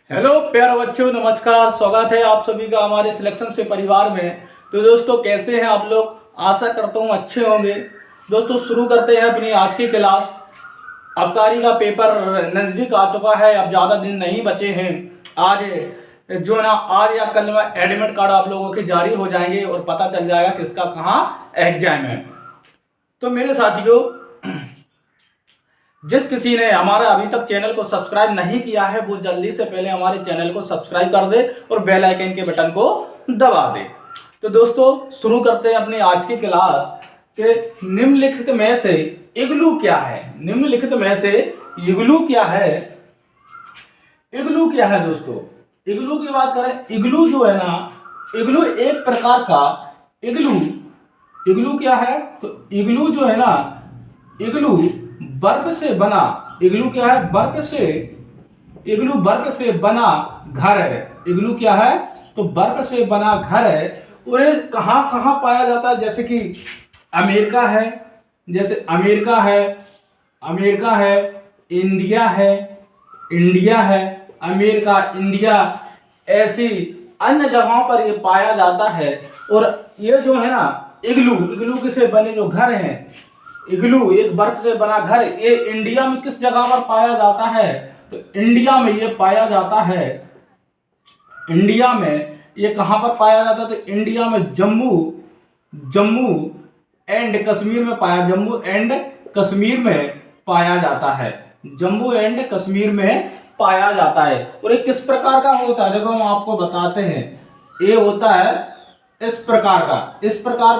Hello प्यारे बच्चों, नमस्कार। स्वागत है आप सभी का हमारे सिलेक्शन से परिवार में। तो दोस्तों, कैसे हैं आप लोग? आशा करता हूँ अच्छे होंगे। दोस्तों, शुरू करते हैं अपनी आज की क्लास। आबकारी का पेपर नज़दीक आ चुका है, अब ज़्यादा दिन नहीं बचे हैं। आज जो ना आज या कल में एडमिट कार्ड आप लोगों के जारी हो जाएंगे और पता चल जाएगा किसका कहाँ एग्जाम है। तो मेरे साथियों, जिस किसी ने हमारा अभी तक चैनल को सब्सक्राइब नहीं किया है वो जल्दी से पहले हमारे चैनल को सब्सक्राइब कर दे और बेल आइकन के बटन को दबा दे। तो दोस्तों, शुरू करते हैं अपनी आज की क्लास के निम्नलिखित में से इग्लू क्या है। निम्नलिखित में से इग्लू क्या है? इग्लू क्या है दोस्तों? इग्लू की बात करें, इग्लू जो है ना, इग्लू एक प्रकार का इग्लू क्या है? तो इग्लू जो है ना, इग्लू बर्फ से बना, इग्लू क्या है? इग्लू बर्फ से बना घर है। इग्लू क्या है? तो बर्फ से बना घर है। और ये कहाँ कहाँ पाया जाता है? जैसे कि अमेरिका है, अमेरिका है, इंडिया है, अमेरिका, इंडिया, ऐसी अन्य जगहों पर ये पाया जाता है। और ये जो है ना, इग्लू किसे बने जो घर हैं, इग्लू एक बर्फ से बना घर, ये इंडिया में किस जगह पर पाया जाता है? तो इंडिया में ये पाया जाता है। इंडिया में ये कहां पर पाया जाता है? तो इंडिया में जम्मू एंड कश्मीर में पाया जाता है। जम्मू एंड कश्मीर में पाया जाता है। और ये किस प्रकार का होता है? देखो, हम आपको बताते हैं। ये होता है इस प्रकार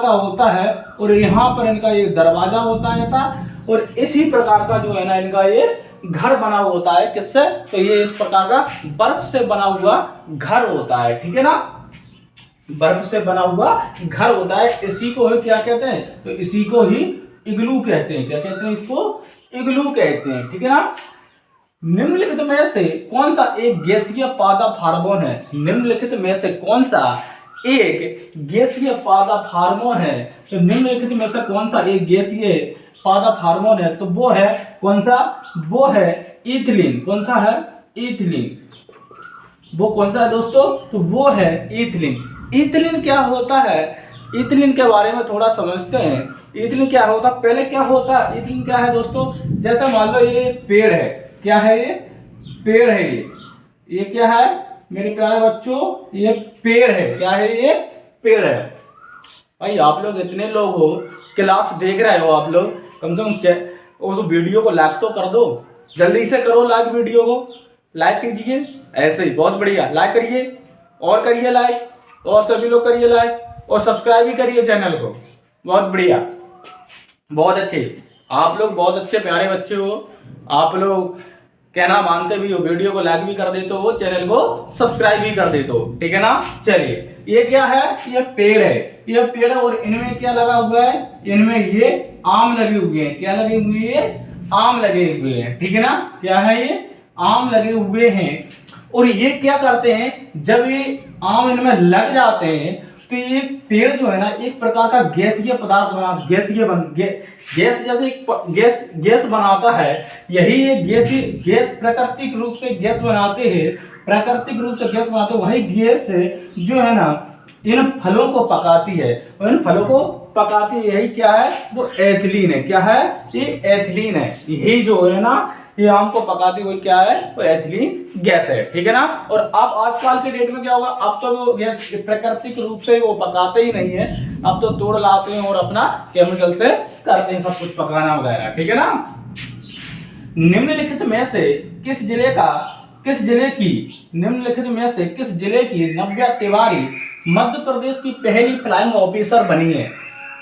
का होता है। और यहाँ पर इनका ये दरवाजा होता है ऐसा, और इसी प्रकार का जो है ना, इनका ये घर बना होता है। किससे? तो ये इस प्रकार का बर्फ से बना हुआ घर होता है। ठीक है ना, बर्फ से बना हुआ घर होता है। इसी को ही क्या कहते हैं? तो इसी को ही इग्लू कहते हैं। क्या कहते हैं? इसको इग्लू कहते हैं। ठीक है ना। निम्नलिखित में से कौन सा एक गैसीय पादप हार्मोन है? निम्नलिखित में से कौन सा एक गैसीय पादप हार्मोन है? तो निम्नलिखित में से कौन सा एक गैसीय पादप हार्मोन है? तो वो है कौन सा? वो है इथिलीन। कौन सा है? इथिलीन। वो कौन सा है दोस्तों? तो वो है इथिलीन। इथिलीन क्या होता है? इथिलीन के बारे में थोड़ा समझते हैं। इथिलीन क्या होता है? पहले क्या होता है? इथिलीन क्या है दोस्तों? जैसे मान लो ये पेड़ है। क्या है ये? पेड़ है। ये क्या है मेरे प्यारे बच्चों? ये पेड़ है। क्या है ये? पेड़ है। भाई, आप लोग इतने लोग हो, क्लास देख रहे हो, आप लोग कम से कम उस वीडियो को लाइक तो कर दो। जल्दी से करो लाइक, वीडियो को लाइक कीजिए। ऐसे ही बहुत बढ़िया, लाइक करिए और करिए लाइक, और सभी लोग करिए लाइक, और सब्सक्राइब भी करिए चैनल को। बहुत बढ़िया, बहुत अच्छे, आप लोग बहुत अच्छे प्यारे बच्चे हो। आप लोग कहना मानते भी हो, वीडियो को लाइक भी कर देते हो, चैनल को सब्सक्राइब भी कर देते हो। ठीक है ना। चलिए, ये क्या है? ये पेड़ है। ये पेड़ है और इनमें क्या लगा हुआ है? इनमें ये आम लगे हुए हैं। क्या लगे हुए हैं? आम लगे हुए हैं। ठीक है ना। क्या है ये? आम लगे हुए हैं। और ये क्या करते हैं? जब ये आम इनमें लग जाते हैं तो ये पेड़ जो है ना, एक प्रकार का गैसीय पदार्थ बना, गैस जैसे एक गैस बनाता है। यही ये गैस प्राकृतिक रूप से गैस बनाते हैं। वही गैस जो है ना, इन फलों को पकाती है। और इन फलों को पकाती है, यही क्या है? वो एथिलीन है। क्या है? ये एथिलीन है। यही जो है ना, ये आम को पकाती हुई क्या है? वो एथिलीन गैस है। ठीक है ना। और अब आजकल के डेट में क्या होगा? अब तो वो गैस प्राकृतिक रूप से वो पकाते ही नहीं है, अब तो तोड़ लाते हैं और अपना केमिकल से करते हैं सब कुछ पकाना वगैरह। ठीक है ना। निम्नलिखित में से किस जिले की नव्या तिवारी मध्य प्रदेश की पहली फ्लाइंग ऑफिसर बनी है?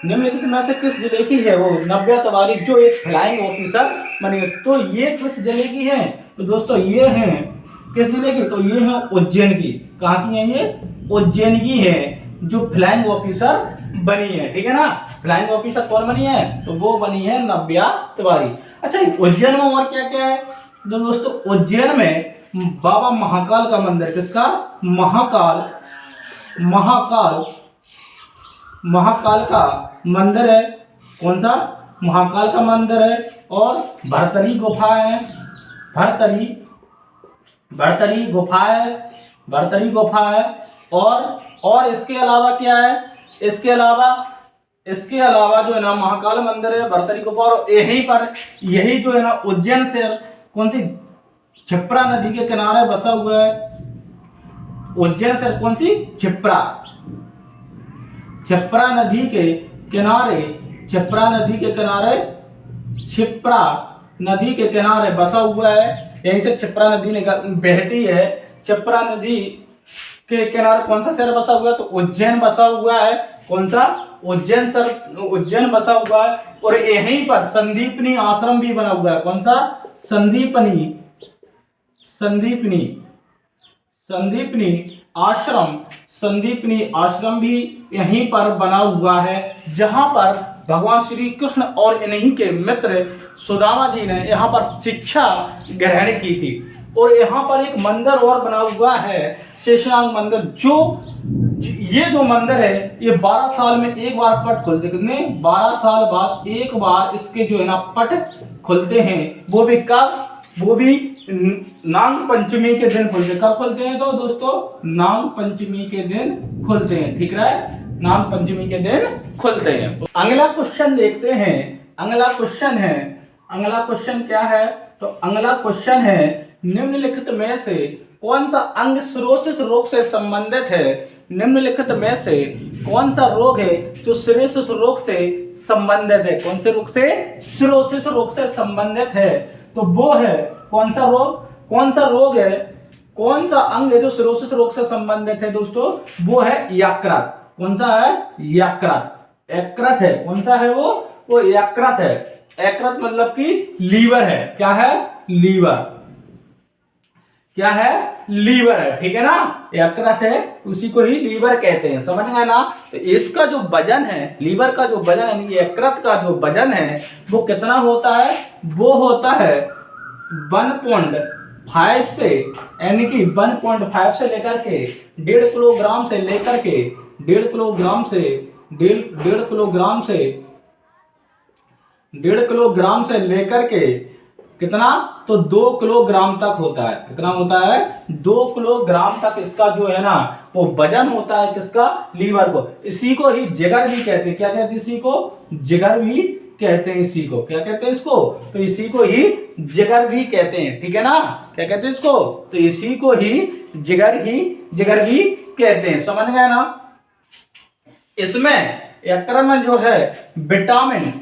निम्नलिखित में से किस जिले की है वो नव्या तिवारी जो एक फ्लाइंग ऑफिसर बनी है? तो ये किस जिले की है? तो दोस्तों, ये है किस जिले की? तो ये है उज्जैन की। कहाँ की है ये? उज्जैन की है जो फ्लाइंग ऑफिसर बनी है। ठीक है ना। फ्लाइंग ऑफिसर कौन बनी है? तो वो बनी है नव्या तिवारी। अच्छा, उज्जैन में और क्या क्या है? तो दोस्तों, उज्जैन में बाबा महाकाल का मंदिर। किसका? महाकाल का मंदिर है। कौन सा? महाकाल का मंदिर है। और भरतरी गुफा है। भरतरी गुफा है, भरतरी गुफा है। और इसके अलावा क्या है, इसके अलावा जो है ना महाकाल मंदिर है, भरतरी गुफा, और यही जो है ना उज्जैन से कौन सी, क्षिप्रा नदी के किनारे बसा हुआ है। उज्जैन से कौन सी, क्षिप्रा नदी के किनारे, क्षिप्रा नदी के किनारे बसा हुआ है। यहीं से क्षिप्रा नदी बहती है। क्षिप्रा नदी के किनारे कौन सा शहर बसा हुआ है, तो उज्जैन बसा हुआ है। कौन सा, उज्जैन बसा हुआ है। और यहीं पर संदीपनी आश्रम भी बना हुआ है। कौन सा, संदीपनी आश्रम भी यहीं पर बना हुआ है, जहां पर भगवान श्री कृष्ण और इन्हीं के मित्र सुदामा जी ने यहाँ पर शिक्षा ग्रहण की थी। और यहाँ पर एक मंदिर और बना हुआ है, शेषनाग मंदिर। ये जो मंदिर है, ये 12 साल में एक बार पट खुलते, कितने, 12 साल बाद एक बार इसके जो है ना पट खुलते हैं। वो भी कब, वो भी नाग पंचमी के दिन खुलते हैं। कब खुलते हैं, तो दोस्तों नाग पंचमी के दिन खुलते हैं। ठीक है, नाग पंचमी के दिन खुलते हैं। अगला क्वेश्चन देखते हैं। अगला क्वेश्चन क्या है, तो अगला क्वेश्चन है, निम्नलिखित में से कौन सा अंग सिरोसिस रोग से संबंधित है। निम्नलिखित में से कौन सा रोग है जो सिरोसिस रोग से संबंधित है। कौन से रोग से, सिरोसिस रोग से संबंधित है। तो वो है कौन सा रोग है, कौन सा अंग है जो सिरोसिस रोग से संबंधित है दोस्तों, वो है यकृत। कौन सा है, यकृत है। कौन सा है वो यकृत है। यकृत मतलब कि लीवर है। क्या है, लीवर है। ठीक है ना, यकृत है, उसी को ही लीवर कहते हैं। समझ गए ना। तो इसका जो वजन है, लीवर का जो वजन है, यकृत का जो वजन है, वो कितना होता है, वो होता है 1.5 से, यानी कि 1.5 से लेकर के 1.5 किलोग्राम से लेकर के 1.5 किलोग्राम से 1.5 किलोग्राम से लेकर के कितना, तो 2 किलोग्राम तक होता है। कितना होता है, 2 किलोग्राम तक इसका जो है ना वो वजन होता है। किसका, लीवर को। इसी को ही जिगर भी कहते हैं। क्या कहते हैं, इसी को जिगर भी कहते हैं। इसी को क्या कहते हैं, इसको, तो इसी को ही जिगर भी कहते हैं। ठीक है ना, क्या कहते हैं इसको, तो इसी को ही जिगर भी कहते हैं। समझ गए ना। इसमें यकृत में जो है विटामिन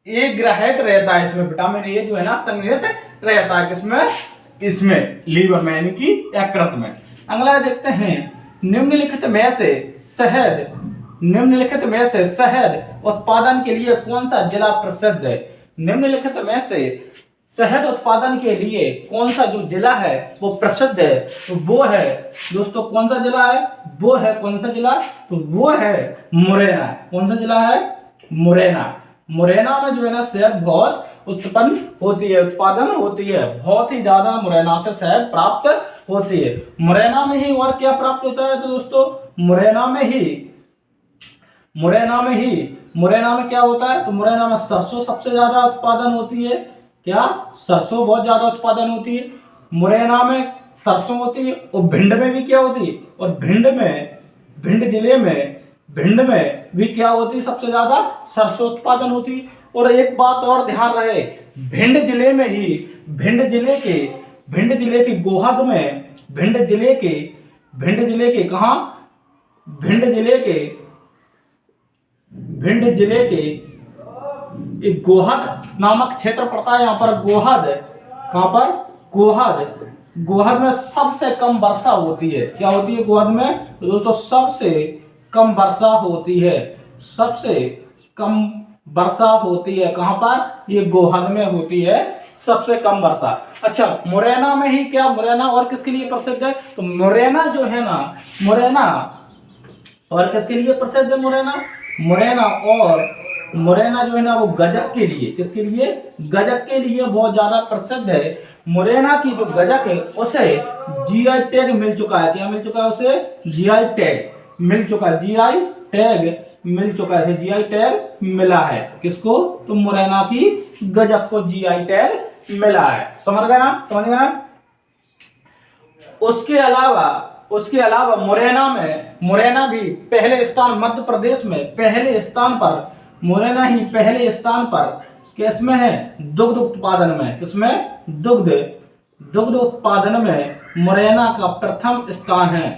ए ग्रहित रहता है। इसमें विटामिन ए जो है ना संग्रहित रहता है। किसमें, इसमें लीवर में, यानी कि यकृत में। अगला देखते हैं, निम्नलिखित में से शहद उत्पादन के लिए कौन सा जिला प्रसिद्ध है। निम्नलिखित में से शहद उत्पादन के लिए कौन सा जो जिला है वो प्रसिद्ध है, तो वो है दोस्तों, कौन सा जिला है, वो है कौन सा जिला, तो वो है मुरैना। कौन सा जिला है, मुरैना में जो है ना शहद बहुत उत्पादन होती है। बहुत ही ज्यादा मुरैना से शहद प्राप्त होती है। मुरैना में ही और क्या प्राप्त होता है, तो दोस्तों मुरैना में क्या होता है, तो मुरैना में सरसों सबसे ज्यादा उत्पादन होती है। क्या, सरसों बहुत ज्यादा उत्पादन होती है। मुरैना में सरसों होती है। और भिंड में भी क्या होती है, और भिंड जिले में भी क्या होती है, सबसे ज्यादा सरसों उत्पादन होती है। और एक बात और ध्यान रहे, भिंड जिले के गोहद में, भिंड जिले के कहा, भिंड जिले के एक गोहद नामक क्षेत्र पड़ता है। यहाँ पर गोहद, कहां पर, गोहद में सबसे कम वर्षा होती है। क्या होती है गोहद में, तो दोस्तों सबसे कम वर्षा होती है। सबसे कम वर्षा होती है कहां पर, ये गोहद में होती है सबसे कम वर्षा। अच्छा, मुरैना में ही क्या, मुरैना और किसके लिए प्रसिद्ध है, तो मुरैना जो है ना, मुरैना और किसके लिए प्रसिद्ध है, मुरैना जो है ना वो गजक के लिए, किसके लिए, गजक के लिए बहुत ज्यादा प्रसिद्ध है। मुरैना की जो गजक है उसे जीआई टैग मिल चुका है। क्या मिल चुका है, उसे जीआई टैग मिल चुका है। जीआई टैग मिला है। किसको, तो मुरैना की गजक को जीआई टैग मिला है। समझ गए ना। उसके अलावा मुरैना भी पहले स्थान, मध्य प्रदेश में पहले स्थान पर, मुरैना ही पहले स्थान पर किसमें है, दुग्ध उत्पादन में, किसमें, दुग्ध उत्पादन में मुरैना का प्रथम स्थान है।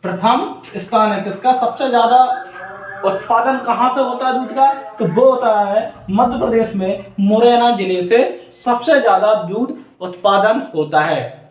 प्रथम स्थान है किसका, सबसे ज्यादा उत्पादन कहां से होता है दूध का, तो वो होता है मध्य प्रदेश में मुरैना जिले से सबसे ज्यादा दूध उत्पादन होता है।